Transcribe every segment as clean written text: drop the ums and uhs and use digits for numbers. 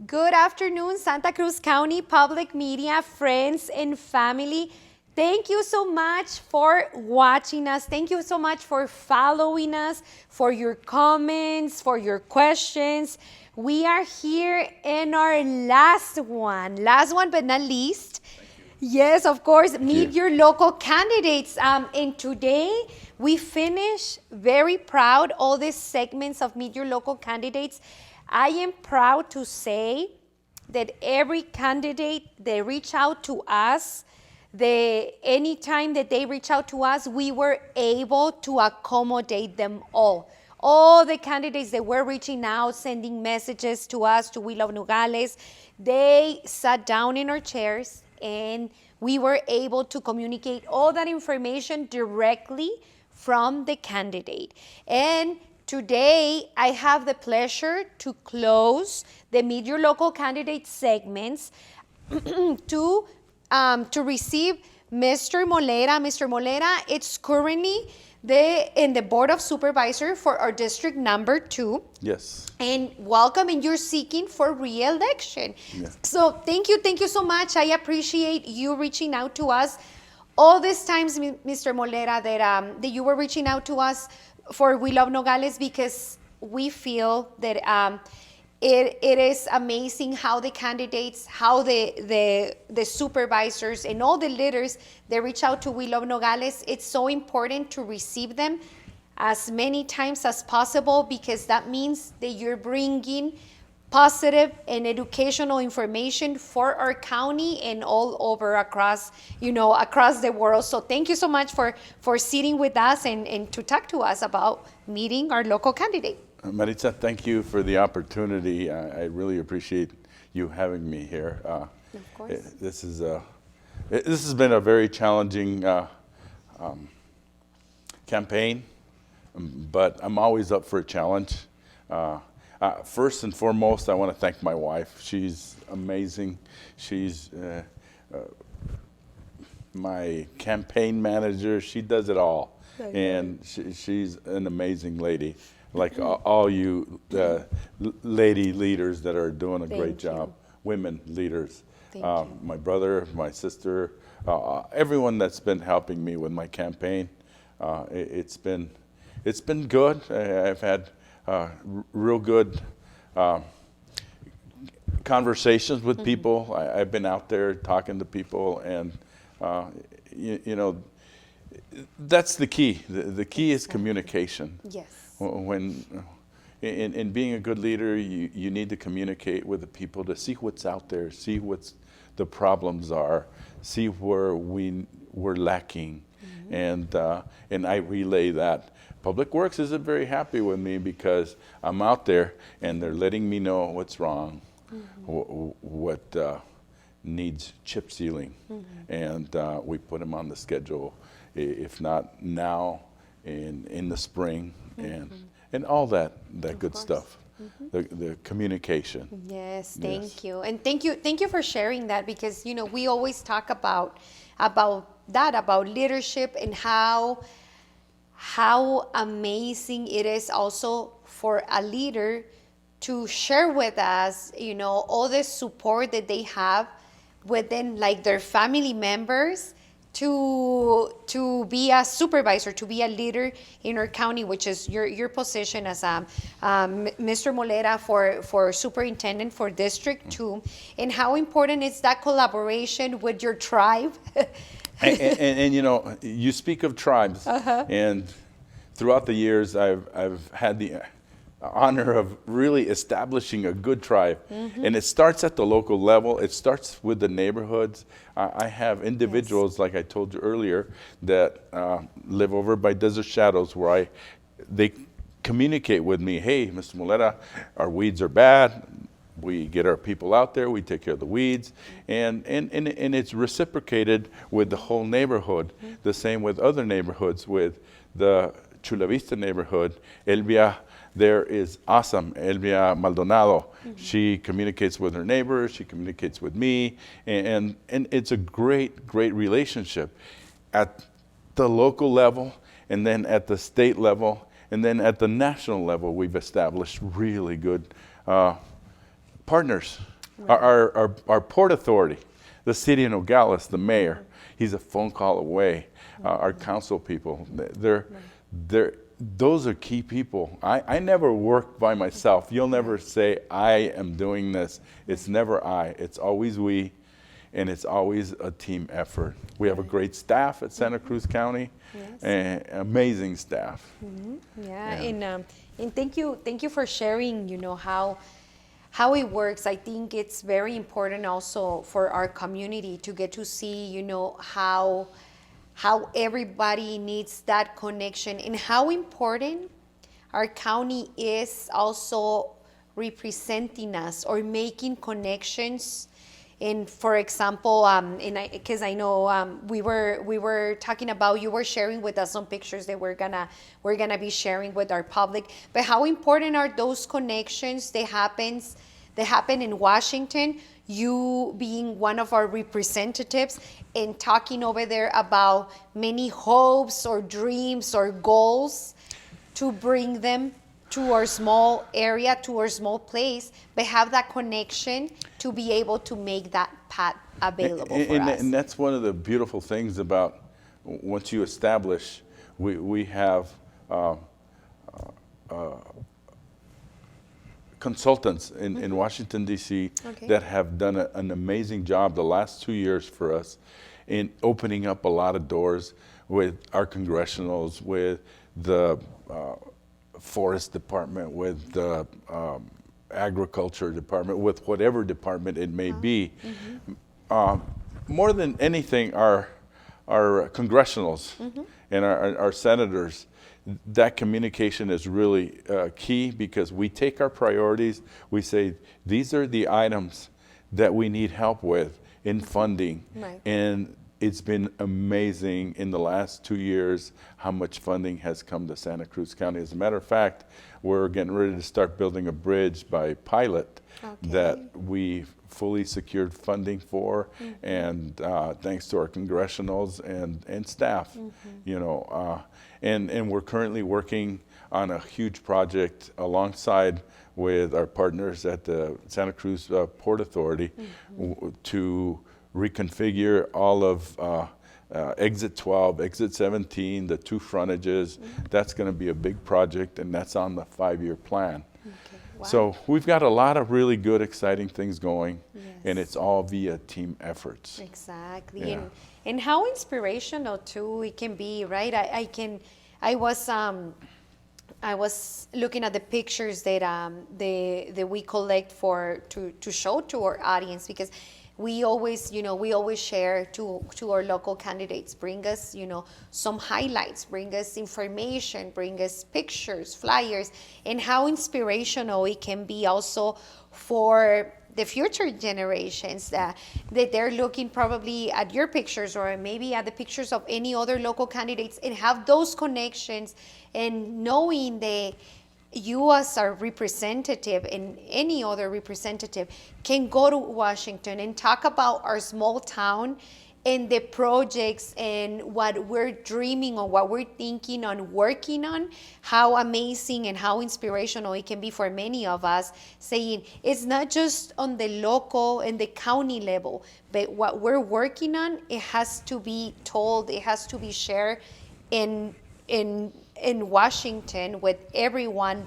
Good afternoon, Santa Cruz County Public Media, friends and family. Thank you so much for watching us. Thank you so much for following us, for your comments, for your questions. We are here in our last one but not least. Yes, of course, meet your local candidates. And today we finish very proud all these segments of Meet Your Local Candidates. I am proud to say that every candidate they reach out to us, anytime that they reach out to us, we were able to accommodate them all. All the candidates that were reaching out, sending messages to us, to We Love Nogales, they sat down in our chairs and we were able to communicate all that information directly from the candidate. And today, I have the pleasure to close the Meet Your Local Candidate segments to receive Mr. Molera. Mr. Molera, it's currently in the Board of Supervisors for our District number 2. Yes. And welcome, and you're seeking for re-election. Yes. So thank you so much. I appreciate you reaching out to us. All these times, Mr. Molera, that you were reaching out to us for We Love Nogales, because we feel that it is amazing how the candidates, how the supervisors and all the leaders, they reach out to We Love Nogales. It's so important to receive them as many times as possible, because that means that you're bringing positive and educational information for our county and all over across the world. So thank you so much for sitting with us and to talk to us about meeting our local candidate. Maritza, thank you for the opportunity. I really appreciate you having me here. Of course. This has been a very challenging campaign, but I'm always up for a challenge. First and foremost, I want to thank my wife. She's amazing. She's my campaign manager. She does it all. And she's an amazing lady, like all you lady leaders that are doing a great job, women leaders. My brother, my sister, everyone that's been helping me with my campaign. It's been good. I've had real good conversations with people. I've been out there talking to people, and you know, that's the key. The key is communication. Yes. When in being a good leader, you need to communicate with the people to see what's out there, see what the problems are, see where we're lacking, and I relay that. Public Works isn't very happy with me because I'm out there and they're letting me know what's wrong, what needs chip sealing, and we put them on the schedule, if not now, in the spring, and all that good stuff. The communication. Yes, thank you. And thank you for sharing that, because we always talk about leadership and how amazing it is also for a leader to share with us, all the support that they have within like their family members to be a supervisor, to be a leader in our county, which is your position as Mr. Molera for superintendent for District 2, and how important is that collaboration with your tribe. And you speak of tribes, and throughout the years, I've had the honor of really establishing a good tribe, and it starts at the local level. It starts with the neighborhoods. I have individuals, like I told you earlier, that live over by Desert Shadows, where they communicate with me. Hey, Mr. Molera, our weeds are bad. We get our people out there, we take care of the weeds, and it's reciprocated with the whole neighborhood. The same with other neighborhoods, with the Chula Vista neighborhood. Elvia there is awesome. Elvia Maldonado. She communicates with her neighbors, she communicates with me, and it's a great relationship at the local level, and then at the state level, and then at the national level. We've established really good partners. Our Port Authority, the city of Nogales, the mayor, he's a phone call away. Our council people, those are key people. I never work by myself. You'll never say, I am doing this. It's never I. It's always we, and it's always a team effort. We have a great staff at Santa Cruz County, and amazing staff. And thank you for sharing, how it works. I think it's very important also for our community to get to see, how everybody needs that connection, and how important our county is also representing us or making connections. And for example, because I know we were talking about, you were sharing with us some pictures that we're gonna be sharing with our public. But how important are those connections that happen in Washington? You being one of our representatives and talking over there about many hopes or dreams or goals to bring them to our small area, to our small place, but have that connection to be able to make that path available for us. And that's one of the beautiful things about once you establish, we have consultants in Washington, D.C. that have done an amazing job the last 2 years for us in opening up a lot of doors with our congressionals, with the forest department, with the agriculture department, with whatever department it may be. More than anything, our congressionals and our senators, that communication is really key, because we take our priorities, we say, these are the items that we need help with in funding. And it's been amazing in the last 2 years how much funding has come to Santa Cruz County. As a matter of fact, we're getting ready to start building a bridge by Pilot that we fully secured funding for, and thanks to our congressionals and staff, and we're currently working on a huge project alongside with our partners at the Santa Cruz Port Authority to reconfigure all of exit 12, exit 17, the two frontages. That's going to be a big project, and that's on the 5-year plan. So we've got a lot of really good, exciting things going, and it's all via team efforts. Exactly. And how inspirational too it can be, right? I was looking at the pictures that we collect to show to our audience, because we always share to our local candidates, bring us, some highlights, bring us information, bring us pictures, flyers, and how inspirational it can be also for the future generations that they're looking probably at your pictures or maybe at the pictures of any other local candidates, and have those connections, and knowing that you as our representative and any other representative can go to Washington and talk about our small town and the projects and what we're dreaming or what we're thinking on working on, how amazing and how inspirational it can be for many of us, saying it's not just on the local and the county level, but what we're working on, it has to be told, it has to be shared in Washington with everyone,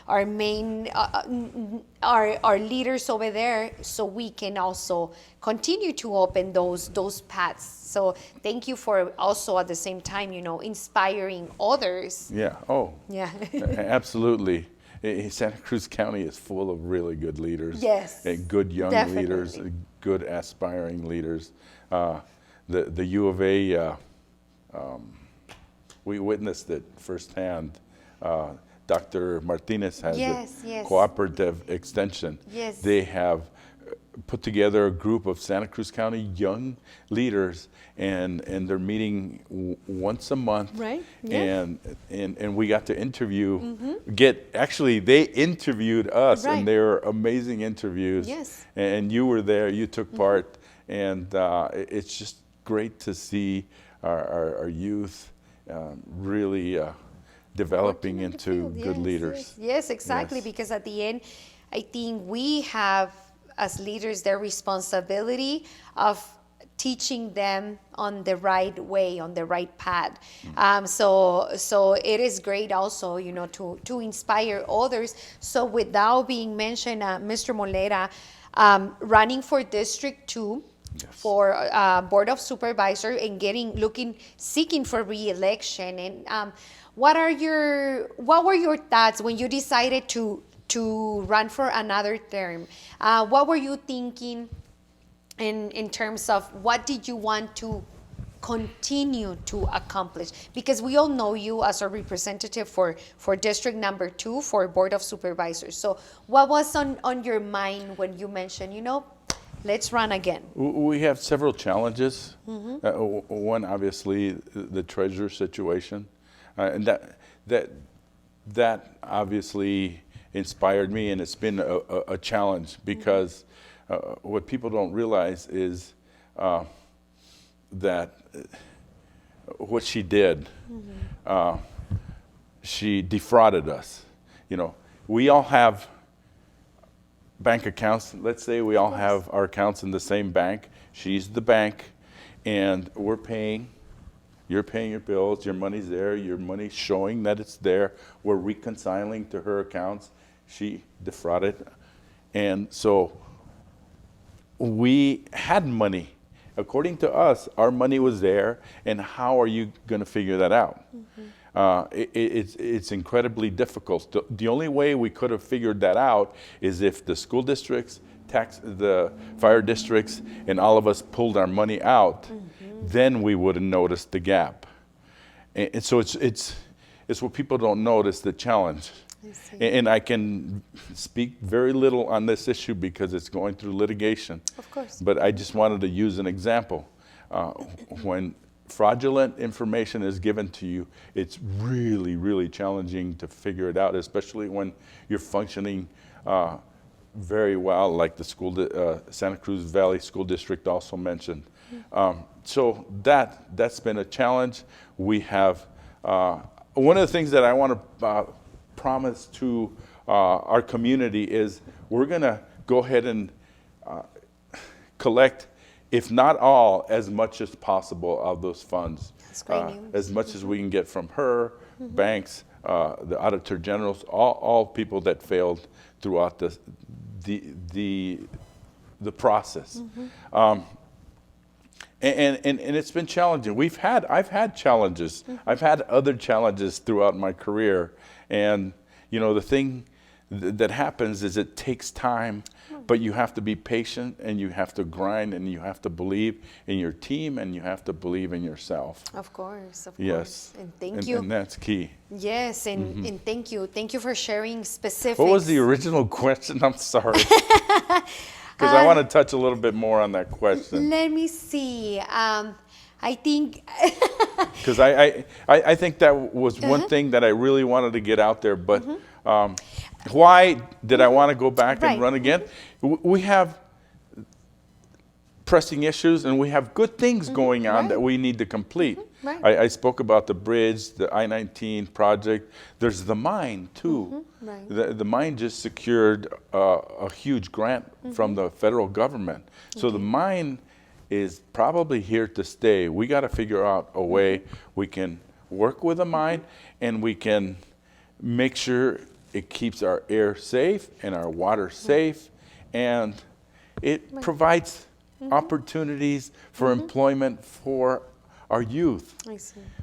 our main our leaders over there, so we can also continue to open those paths. So thank you for also at the same time, inspiring others. Absolutely. Santa Cruz County is full of really good leaders. And good young leaders, good aspiring leaders. The U of A, we witnessed it firsthand. Dr. Martinez has a cooperative extension. They have put together a group of Santa Cruz County young leaders, and they're meeting once a month. And we got to interview, they interviewed us, and they were amazing interviews. And you were there, you took part, and it's just great to see our youth really developing into good leaders. Exactly. Because at the end, I think we have as leaders their responsibility of teaching them on the right way, on the right path. So it is great also, to inspire others. So without being mentioned, Mr. Molera, running for District 2, Yes. for Board of Supervisor, and seeking for re-election. And what were your thoughts when you decided to run for another term? What were you thinking in terms of what did you want to continue to accomplish? Because we all know you as a representative for District number 2 for Board of Supervisors. So what was on your mind when you mentioned, let's run again? We have several challenges. One, obviously, the treasurer situation, and that obviously inspired me, and it's been a challenge because what people don't realize is that what she did, she defrauded us. We all have bank accounts. Let's say we all have our accounts in the same bank. She's the bank, and we're paying. You're paying your bills. Your money's there. Your money's showing that it's there. We're reconciling to her accounts. She defrauded, and so we had money. According to us, our money was there, and how are you going to figure that out? It's incredibly difficult. The only way we could have figured that out is if the school districts, the fire districts, and all of us pulled our money out. Then we would have noticed the gap. And so it's what people don't notice, the challenge. And I can speak very little on this issue because it's going through litigation. Of course. But I just wanted to use an example. When fraudulent information is given to you, it's really, really challenging to figure it out, especially when you're functioning very well, like the Santa Cruz Valley School District also mentioned. So that's been a challenge. We have one of the things that I want to promise to our community is we're going to go ahead and collect, if not all, as much as possible of those funds. That's great news. As much as we can get from her, banks, the auditor generals, all people that failed throughout the process. And it's been challenging. I've had challenges. I've had other challenges throughout my career. And, the thing that happens is it takes time, but you have to be patient, and you have to grind, and you have to believe in your team, and you have to believe in yourself. Of course. Yes. And thank you. And that's key. Yes, and thank you. Thank you for sharing specifics. What was the original question? I'm sorry. Because I want to touch a little bit more on that question. Let me see. I think because I think that was one thing that I really wanted to get out there. But why did I want to go back and run again? We have pressing issues, and we have good things going on that we need to complete. I spoke about the bridge, the I-19 project. There's the mine too. The mine just secured a huge grant from the federal government. So the mine is probably here to stay. We got to figure out a way we can work with the mine, and we can make sure it keeps our air safe and our water safe, and it provides opportunities for employment for our youth,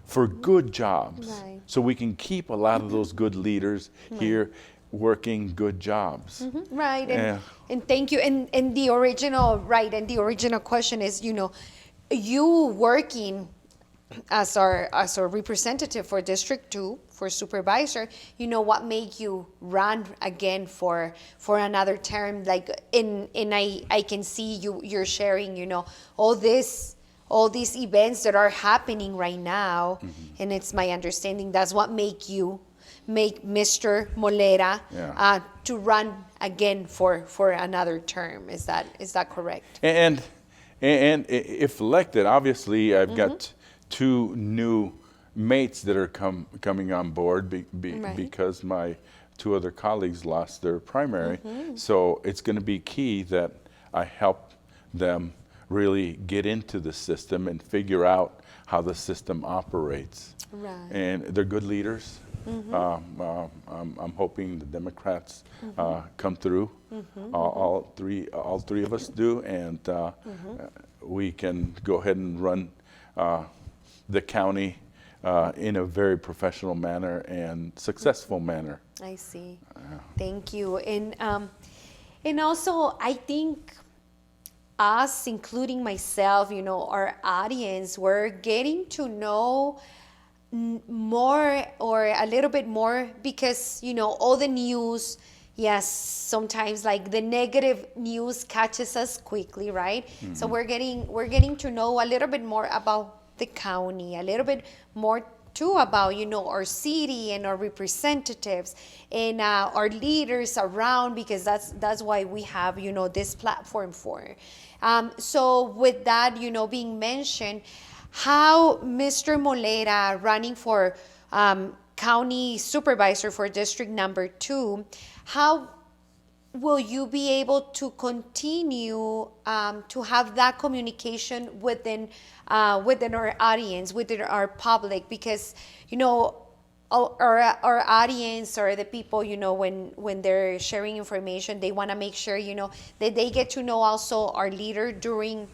for good jobs, so we can keep a lot of those good leaders here working good jobs. Right, and thank you. And the original question is, you working as our representative for District 2, for supervisor, what made you run again for another term? Like, I can see you're sharing, all these events that are happening right now, and it's my understanding that's what make Mr. Molera to run again for another term. Is that correct? And if elected, obviously I've got 2 new mates that are coming on board because my two other colleagues lost their primary. So it's going to be key that I help them really get into the system and figure out how the system operates. Right. And they're good leaders. I'm hoping the Democrats come through. All three of us do, and we can go ahead and run the county in a very professional manner and successful manner. I see. Thank you. And also, I think us, including myself, our audience, we're getting to know more or a little bit more because, all the news, yes, sometimes like the negative news catches us quickly, right? So we're getting to know a little bit more about the county, a little bit more too about, our city and our representatives and our leaders around, because that's why we have, this platform for. So with that, being mentioned, how Mr. Molera, running for county supervisor for District Number 2, how will you be able to continue to have that communication within our audience, within our public? Because, our audience or the people, when they're sharing information, they want to make sure, that they get to know also our leader during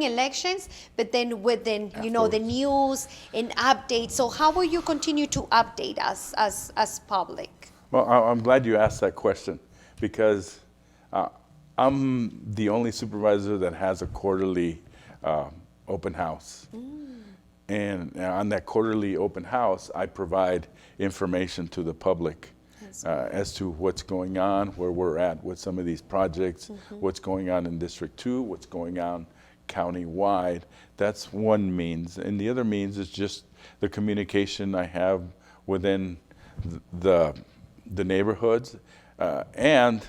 elections, but then within, the news and updates. So how will you continue to update us as public? Well, I'm glad you asked that question, because I'm the only supervisor that has a quarterly open house. And on that quarterly open house, I provide information to the public as to what's going on, where we're at with some of these projects, what's going on in District 2, what's going on county-wide. That's one means. And the other means is just the communication I have within the neighborhoods and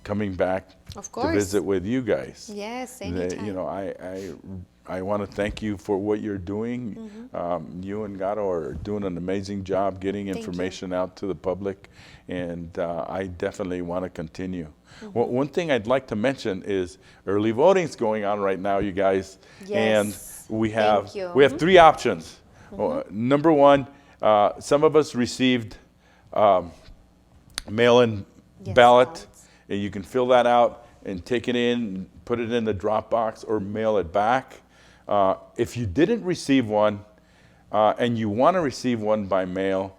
coming back to visit with you guys. Yes, anytime. I want to thank you for what you're doing. You and Gato are doing an amazing job getting information out to the public, and I definitely want to continue. Well, one thing I'd like to mention is early voting is going on right now, you guys. Yes. And we have three options. Number one, some of us received mail-in ballot, and you can fill that out and take it in, put it in the drop box, or mail it back. If you didn't receive one and you want to receive one by mail,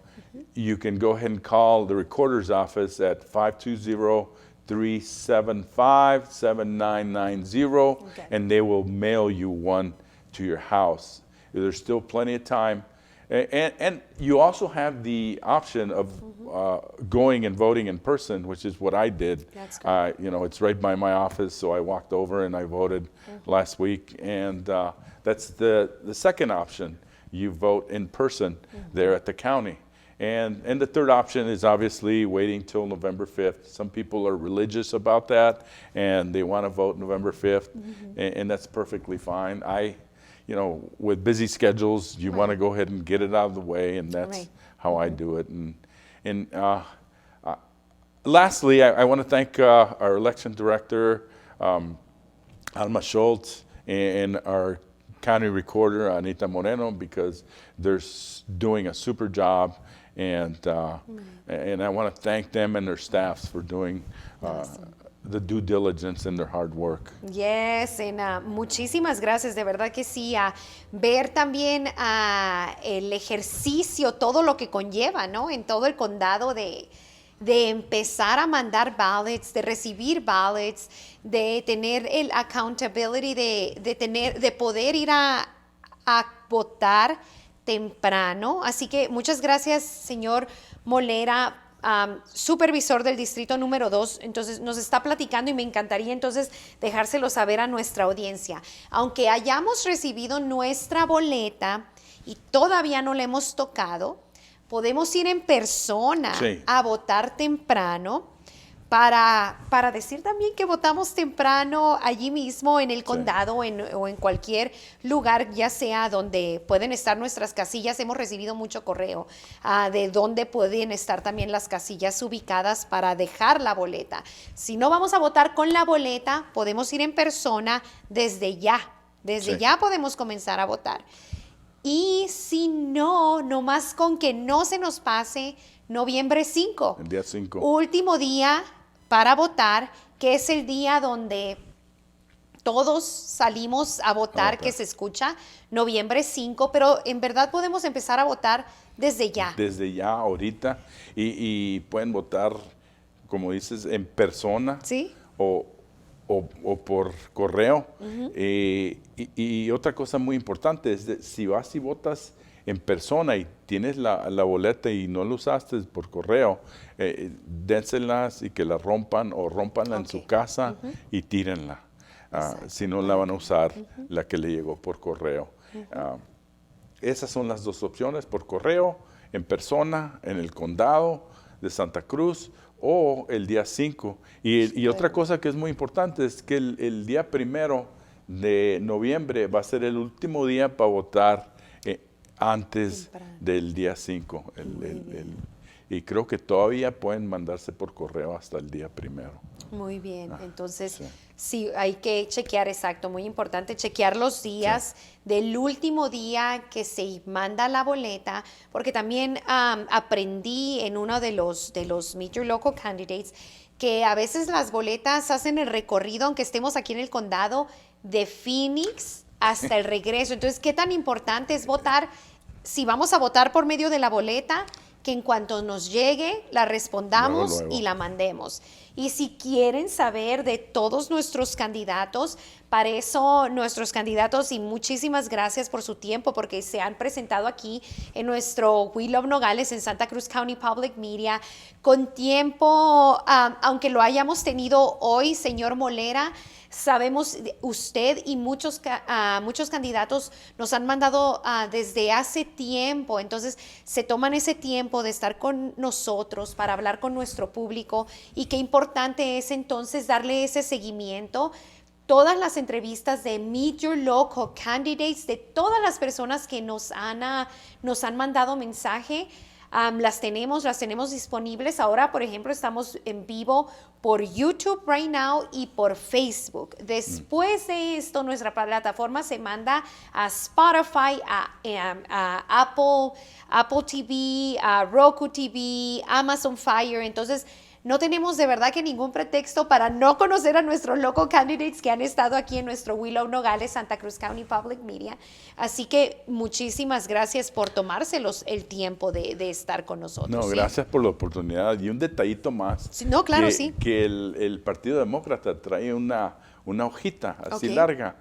you can go ahead and call the recorder's office at 520-375-7990, and they will mail you one to your house. There's still plenty of time. And you also have the option of going and voting in person, which is what I did. That's good. It's right by my office, so I walked over and I voted last week. And that's the second option. You vote in person there at the county. And the third option is obviously waiting till November 5th. Some people are religious about that, and they want to vote November 5th, and that's perfectly fine. With busy schedules, you want to go ahead and get it out of the way, and that's how I do it. And lastly, I want to thank our election director, Alma Schultz, and our county recorder, Anita Moreno, because they're doing a super job. And I want to thank them and their staffs for doing the due diligence and their hard work. Yes, and muchísimas gracias, de verdad que sí, a ver también el ejercicio, todo lo que conlleva, ¿no? En todo el condado de empezar a mandar ballots, de recibir ballots, de tener el accountability, de poder ir a votar temprano. Así que muchas gracias, señor Molera, supervisor del distrito número 2. Entonces nos está platicando y me encantaría entonces dejárselo saber a nuestra audiencia. Aunque hayamos recibido nuestra boleta y todavía no la hemos tocado, podemos ir en persona a votar temprano, para decir también que votamos temprano allí mismo en el condado o en cualquier lugar, ya sea donde pueden estar nuestras casillas. Hemos recibido mucho correo de dónde pueden estar también las casillas ubicadas para dejar la boleta. Si no vamos a votar con la boleta, podemos ir en persona desde ya. Desde ya podemos comenzar a votar. Y si no, nomás con que no se nos pase noviembre 5. El día 5. Último día para votar, que es el día donde todos salimos a votar, que se escucha, noviembre 5, pero en verdad podemos empezar a votar desde ya. Desde ya, ahorita, y pueden votar, como dices, en persona. ¿Sí? O por correo. Y otra cosa muy importante es si vas y votas en persona y tienes la boleta y no la usaste por correo, dénselas y que la rompan o rompanla en su casa y tírenla. Si no la van a usar, la que le llegó por correo. Esas son las dos opciones, por correo, en persona, en el condado de Santa Cruz, o el día 5. Y otra cosa que es muy importante es que el día 1 de noviembre va a ser el último día para votar antes del día 5. Y creo que todavía pueden mandarse por correo hasta el día 1. Muy bien, entonces sí, hay que chequear, exacto, muy importante, chequear los días del último día que se manda la boleta, porque también aprendí en uno de los Meet Your Local Candidates que a veces las boletas hacen el recorrido, aunque estemos aquí en el condado, de Phoenix hasta el regreso. Entonces, ¿qué tan importante es votar? Si vamos a votar por medio de la boleta, que en cuanto nos llegue, la respondamos luego. y la mandemos. Y si quieren saber de todos nuestros candidatos, para eso nuestros candidatos, y muchísimas gracias por su tiempo, porque se han presentado aquí en nuestro We Love Nogales en Santa Cruz County Public Media, con tiempo, aunque lo hayamos tenido hoy, señor Molera, sabemos usted y muchos candidatos nos han mandado desde hace tiempo, entonces se toman ese tiempo de estar con nosotros para hablar con nuestro público, y qué importante es entonces darle ese seguimiento. Todas las entrevistas de Meet Your Local Candidates, de todas las personas que nos han mandado mensaje, las tenemos disponibles. Ahora, por ejemplo, estamos en vivo por YouTube right now y por Facebook. Después de esto, nuestra plataforma se manda a Spotify, a Apple TV, a Roku TV, Amazon Fire. Entonces, no tenemos de verdad que ningún pretexto para no conocer a nuestros local candidates que han estado aquí en nuestro Willow Nogales, Santa Cruz County Public Media. Así que muchísimas gracias por tomárselos el tiempo de estar con nosotros. No, gracias por la oportunidad. Y un detallito más. Sí, no, claro, que el Partido Demócrata trae una hojita así larga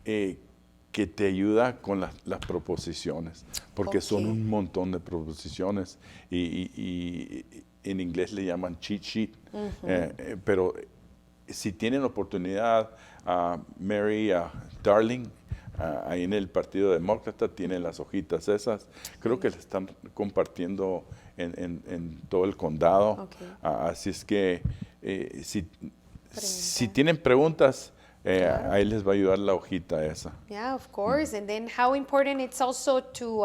que te ayuda con las proposiciones, porque son un montón de proposiciones y en inglés le llaman cheat sheet, pero si tienen oportunidad, Mary Darling, ahí en el Partido Demócrata, tienen las hojitas esas, creo que le están compartiendo en todo el condado, así es que si tienen preguntas, ahí les va a ayudar la hojita esa. Yeah, of course, and then how important it's also to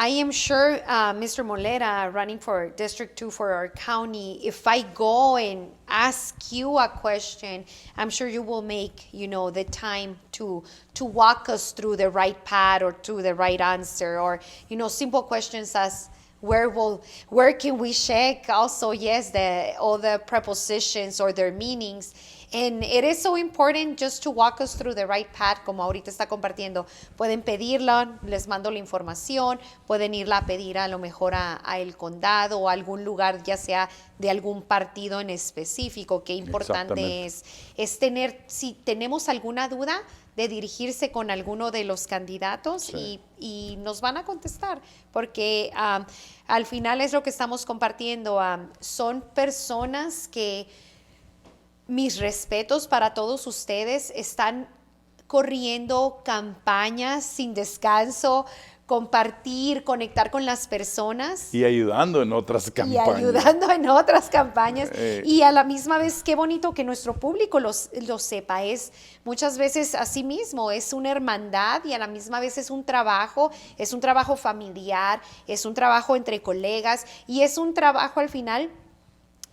I am sure, Mr. Molera, running for District 2 for our county, if I go and ask you a question, I'm sure you will make, the time to walk us through the right path or to the right answer, or, simple questions as where can we check also, yes, all the prepositions or their meanings. And it is so important just to walk us through the right path, como ahorita está compartiendo. Pueden pedirla, les mando la información, pueden irla a pedir a lo mejor a el condado o a algún lugar, ya sea de algún partido en específico. Qué importante es tener, si tenemos alguna duda, de dirigirse con alguno de los candidatos y nos van a contestar, porque al final es lo que estamos compartiendo. Son personas que, mis respetos para todos ustedes, están corriendo campañas sin descanso compartir, conectar con las personas. Y ayudando en otras campañas. Y ayudando en otras campañas. Y a la misma vez, qué bonito que nuestro público lo sepa. Es muchas veces así mismo, es una hermandad y a la misma vez es un trabajo familiar, es un trabajo entre colegas y es un trabajo al final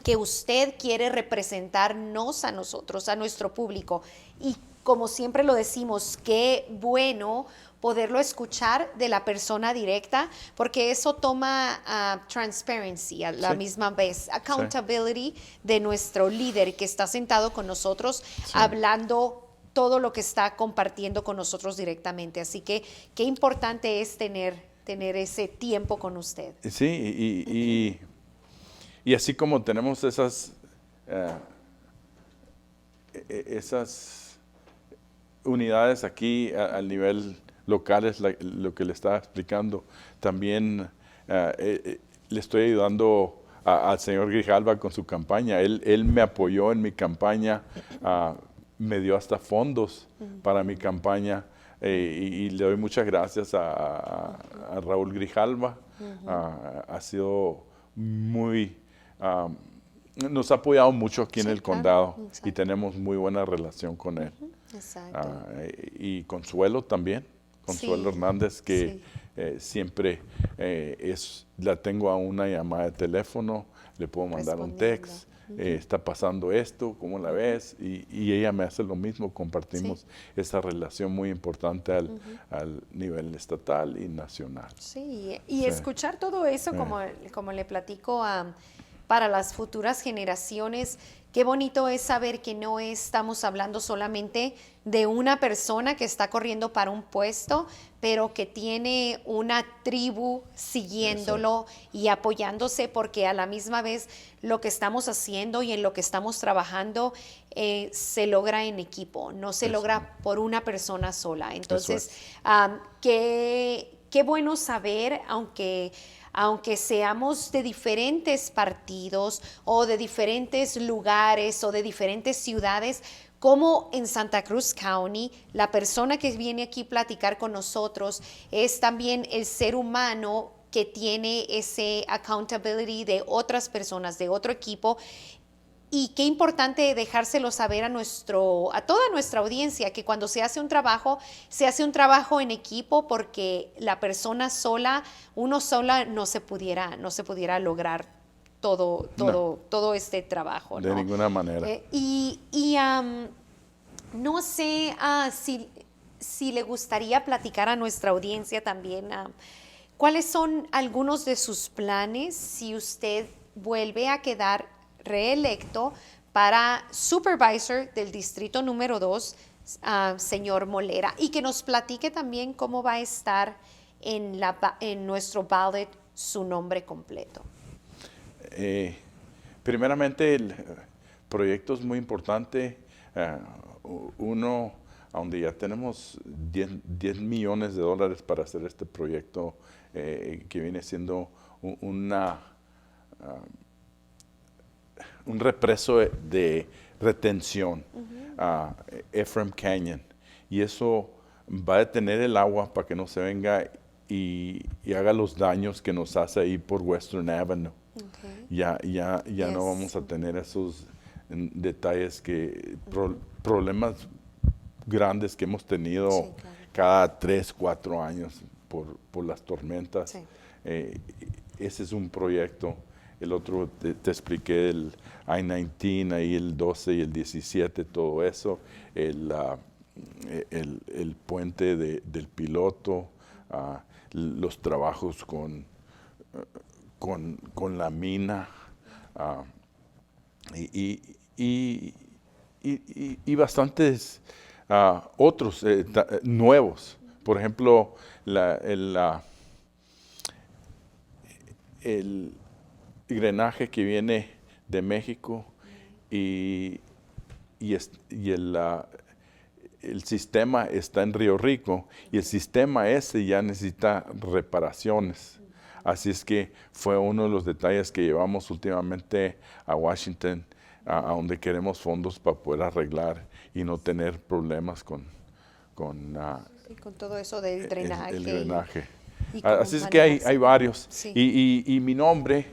que usted quiere representarnos a nosotros, a nuestro público. Y como siempre lo decimos, qué bueno poderlo escuchar de la persona directa, porque eso toma transparency a la misma vez, accountability de nuestro líder que está sentado con nosotros, hablando todo lo que está compartiendo con nosotros directamente. Así que qué importante es tener ese tiempo con usted. Sí, y así como tenemos esas unidades aquí al nivel local, es lo que le estaba explicando. También le estoy ayudando al señor Grijalva con su campaña. Él me apoyó en mi campaña, me dio hasta fondos para mi campaña y le doy muchas gracias a Raúl Grijalva. Ha sido muy... nos ha apoyado mucho aquí en el condado y tenemos muy buena relación con él. Exacto. Y Consuelo también, Consuelo Hernández, que siempre la tengo a una llamada de teléfono, le puedo mandar un text, está pasando esto, ¿cómo la ves? Y ella me hace lo mismo, compartimos esa relación muy importante al nivel estatal y nacional. Sí, y escuchar todo eso, como le platico para las futuras generaciones, qué bonito es saber que no estamos hablando solamente de una persona que está corriendo para un puesto, pero que tiene una tribu siguiéndolo y apoyándose, porque a la misma vez lo que estamos haciendo y en lo que estamos trabajando se logra en equipo, no se logra por una persona sola. Entonces, qué bueno saber, aunque seamos de diferentes partidos o de diferentes lugares o de diferentes ciudades, como en Santa Cruz County, la persona que viene aquí a platicar con nosotros es también el ser humano que tiene ese accountability de otras personas, de otro equipo. Y qué importante dejárselo saber a toda nuestra audiencia, que cuando se hace un trabajo en equipo, porque la persona sola, uno sola no se pudiera lograr todo este trabajo, de ¿no? ninguna manera. No sé si le gustaría platicar a nuestra audiencia también cuáles son algunos de sus planes si usted vuelve a quedar reelecto para supervisor del distrito número 2, señor Molera, y que nos platique también cómo va a estar en nuestro ballot su nombre completo. Primeramente, el proyecto es muy importante. Uno, donde ya tenemos 10 millones de dólares para hacer este proyecto, que viene siendo un represo de retención, Ephraim Canyon, y eso va a detener el agua para que no se venga y haga los daños que nos hace ahí por Western Avenue. Ya no vamos a tener esos detalles problemas grandes que hemos tenido cada 3, 4 años por las tormentas. Ese es un proyecto. El otro te expliqué, el I-19, ahí el 12 y el 17, todo eso, el puente del piloto, los trabajos con la mina, y bastantes otros nuevos. Por ejemplo, el drenaje que viene de México y el sistema está en Río Rico y el sistema ese ya necesita reparaciones. Así es que fue uno de los detalles que llevamos últimamente a Washington, a donde queremos fondos para poder arreglar y no tener problemas con todo eso del drenaje. El drenaje. ¿Y cómo Así es van que a hay hacer? varios. Sí. Y mi nombre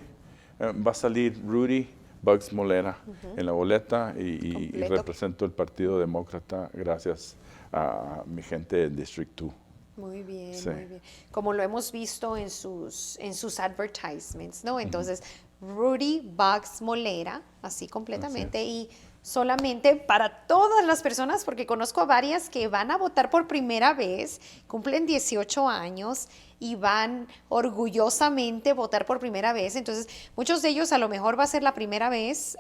va a salir Rudy Bugs Molera en la boleta y Completo. represento el Partido Demócrata gracias a mi gente del District 2. Muy bien, Sí. muy bien. Como lo hemos visto en sus advertisements, ¿no? Entonces, Rudy Bugs Molera, así completamente, Así y solamente para todas las personas, porque conozco a varias que van a votar por primera vez, cumplen 18 años y van orgullosamente a votar por primera vez. Entonces, muchos de ellos a lo mejor va a ser la primera vez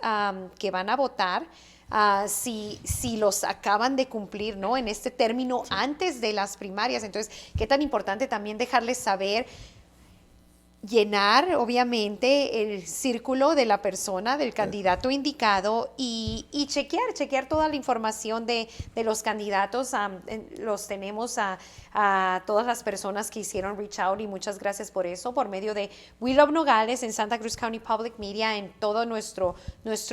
que van a votar. Si los acaban de cumplir, ¿no? En este término antes de las primarias. Entonces, qué tan importante también dejarles saber, llenar obviamente el círculo de la persona, del candidato indicado y chequear toda la información de los candidatos. Los tenemos a todas las personas que hicieron reach out y muchas gracias por eso, por medio de We Love Nogales en Santa Cruz County Public Media, en todo nuestro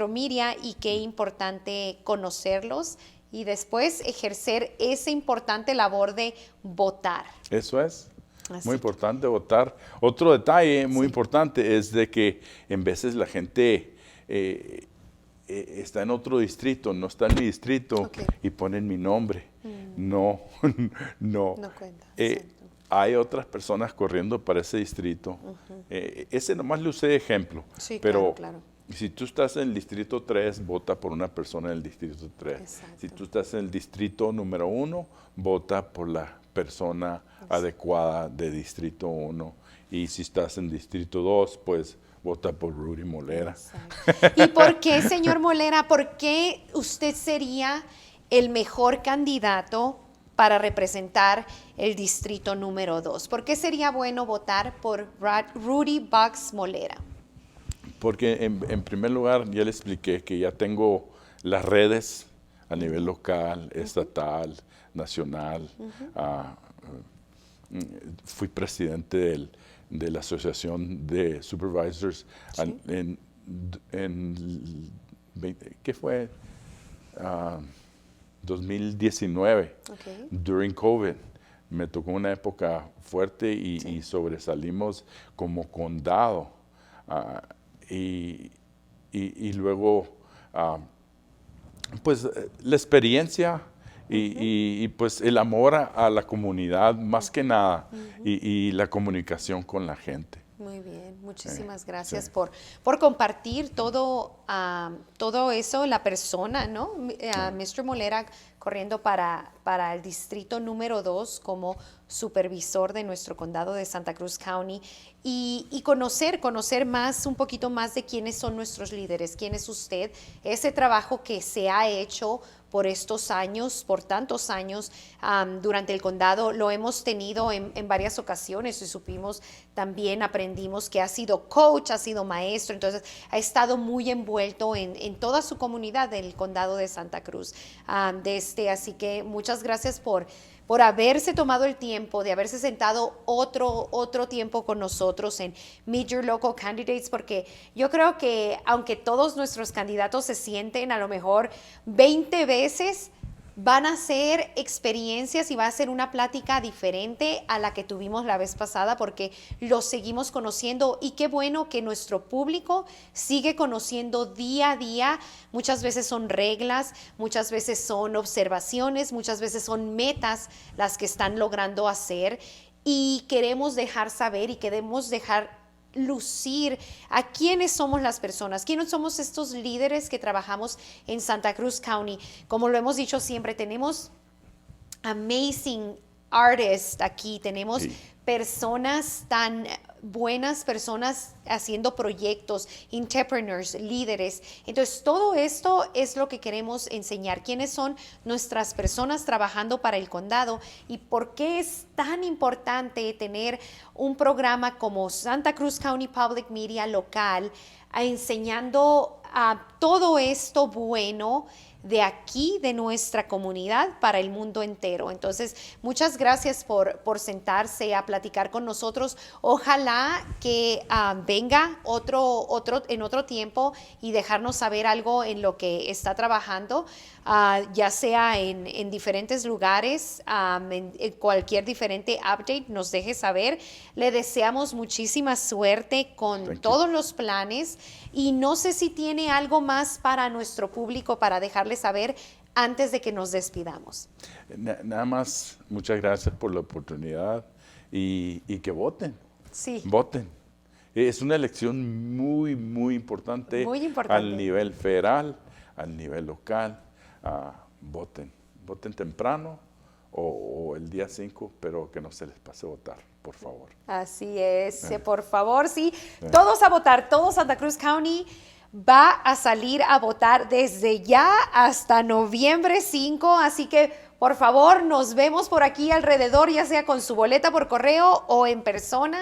media, y qué importante conocerlos y después ejercer esa importante labor de votar. Eso es. Así Muy que- importante votar. Otro detalle muy Sí. importante es de que en veces la gente está en otro distrito, no está en mi distrito Ok. y ponen mi nombre. No, no. No cuenta, Eh, exacto. hay otras personas corriendo para ese distrito. Ese nomás le usé de ejemplo. Sí, pero claro. si tú estás en el distrito 3, vota por una persona del distrito 3. Exacto. Si tú estás en el distrito número 1, vota por la persona adecuada de distrito 1. Y si estás en distrito 2, pues vota por Rudy Molera. Exacto. ¿Y por qué, señor Molera, por qué usted sería el mejor candidato para representar el distrito número 2? ¿Por qué sería bueno votar por Rudy Bugs Molera? Porque en primer lugar ya le expliqué que ya tengo las redes a nivel local, estatal, nacional. Fui presidente de la Asociación de Supervisors Sí. ¿qué fue? 2019, Okay. during COVID. Me tocó una época fuerte y sobresalimos como condado. Y luego, pues la experiencia y pues el amor a la comunidad, más que nada, y la comunicación con la gente. Muy bien, muchísimas gracias sí. por compartir todo eso, la persona, ¿no? Mr. Molera corriendo para el distrito número 2 como supervisor de nuestro condado de Santa Cruz County y conocer más, un poquito más de quiénes son nuestros líderes, quién es usted, ese trabajo que se ha hecho por estos años, por tantos años durante el condado, lo hemos tenido en varias ocasiones y supimos, también aprendimos que ha sido coach, ha sido maestro, entonces ha estado muy envuelto en toda su comunidad del condado de Santa Cruz. Así que muchas gracias por haberse tomado el tiempo, de haberse sentado otro tiempo con nosotros en Meet Your Local Candidates, porque yo creo que aunque todos nuestros candidatos se sienten a lo mejor 20 veces, van a ser experiencias y va a ser una plática diferente a la que tuvimos la vez pasada porque los seguimos conociendo y qué bueno que nuestro público sigue conociendo día a día. Muchas veces son reglas, muchas veces son observaciones, muchas veces son metas las que están logrando hacer y queremos dejar saber y queremos dejar lucir a quiénes somos las personas, quiénes somos estos líderes que trabajamos en Santa Cruz County. Como lo hemos dicho siempre, tenemos amazing artists aquí, tenemos personas tan buenas, personas haciendo proyectos, entrepreneurs, líderes. Entonces, todo esto es lo que queremos enseñar, quiénes son nuestras personas trabajando para el condado y por qué es tan importante tener un programa como Santa Cruz County Public Media local, enseñando todo esto bueno de aquí, de nuestra comunidad, para el mundo entero. Entonces, muchas gracias por sentarse a platicar con nosotros. Ojalá que venga en otro tiempo y dejarnos saber algo en lo que está trabajando, ya sea en diferentes lugares, en cualquier diferente update, nos deje saber. Le deseamos muchísima suerte con todos los planes y no sé si tiene algo más para nuestro público para dejarle saber antes de que nos despidamos. Nada más, muchas gracias por la oportunidad y que voten. Sí. Voten. Es una elección muy, muy importante, al nivel federal, al nivel local. Voten. Voten temprano o el día 5, pero que no se les pase a votar, por favor. Así es, por favor, sí. Todos a votar, todo Santa Cruz County va a salir a votar desde ya hasta noviembre 5, así que por favor nos vemos por aquí alrededor, ya sea con su boleta por correo o en persona,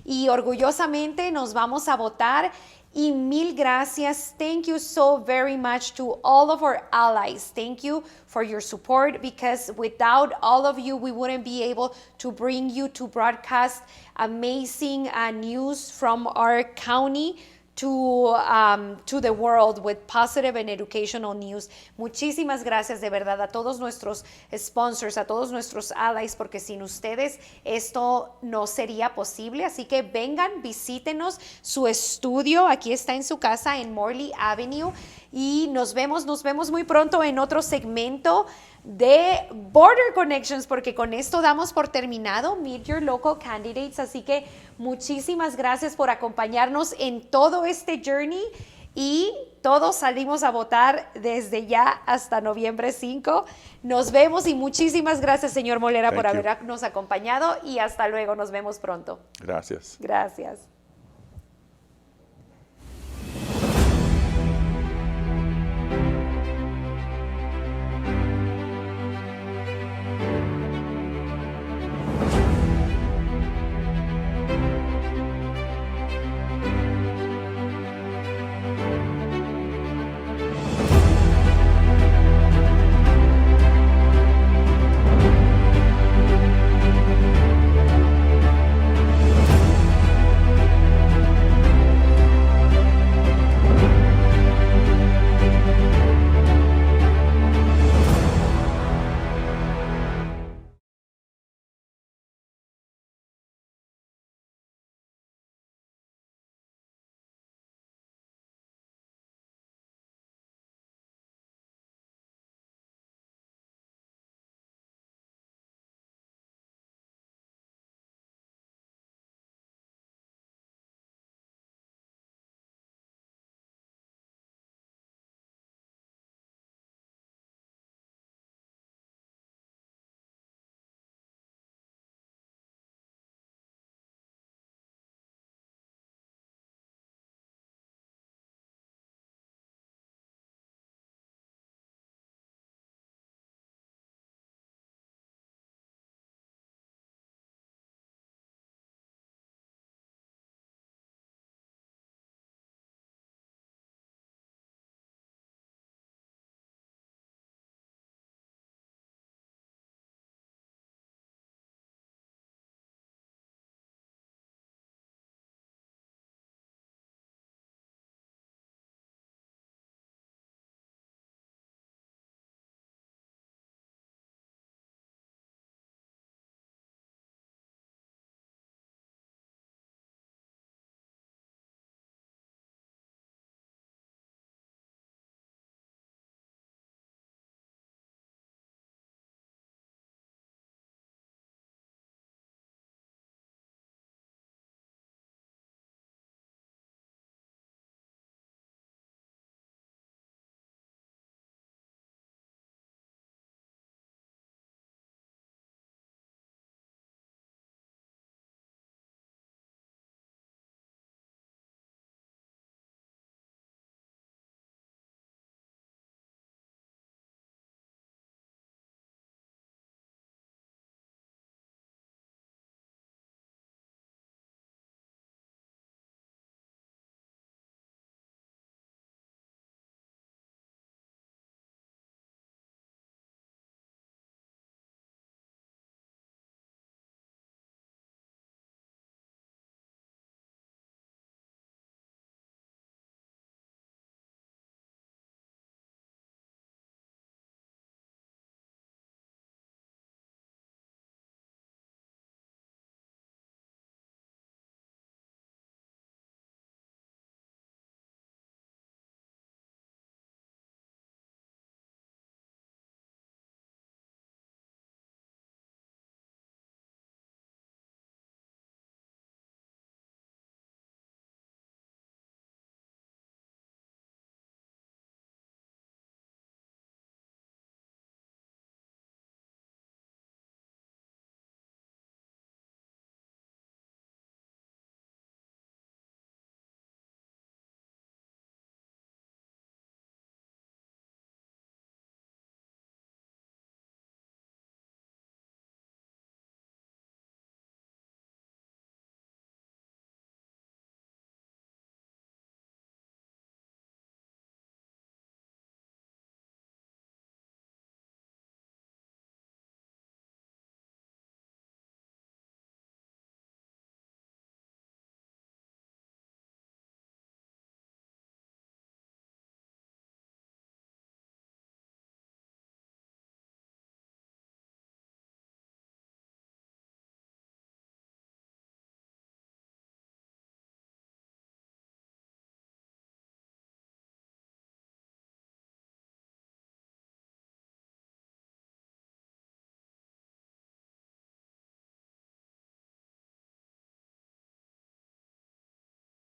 y orgullosamente nos vamos a votar. Y mil gracias. Thank you so very much to all of our allies. Thank you for your support, because without all of you, we wouldn't be able to bring you to broadcast amazing news from our county to the world with positive and educational news. Muchísimas gracias de verdad a todos nuestros sponsors, a todos nuestros allies, porque sin ustedes esto no sería posible. Así que vengan, visítenos su estudio, aquí está en su casa en Morley Avenue, y nos vemos muy pronto en otro segmento de Border Connections, porque con esto damos por terminado Meet Your Local Candidates. Así que muchísimas gracias por acompañarnos en todo este journey, y todos salimos a votar desde ya hasta noviembre 5. Nos vemos y muchísimas gracias, señor Molera, por habernos acompañado, y hasta luego, nos vemos pronto. Gracias. Gracias.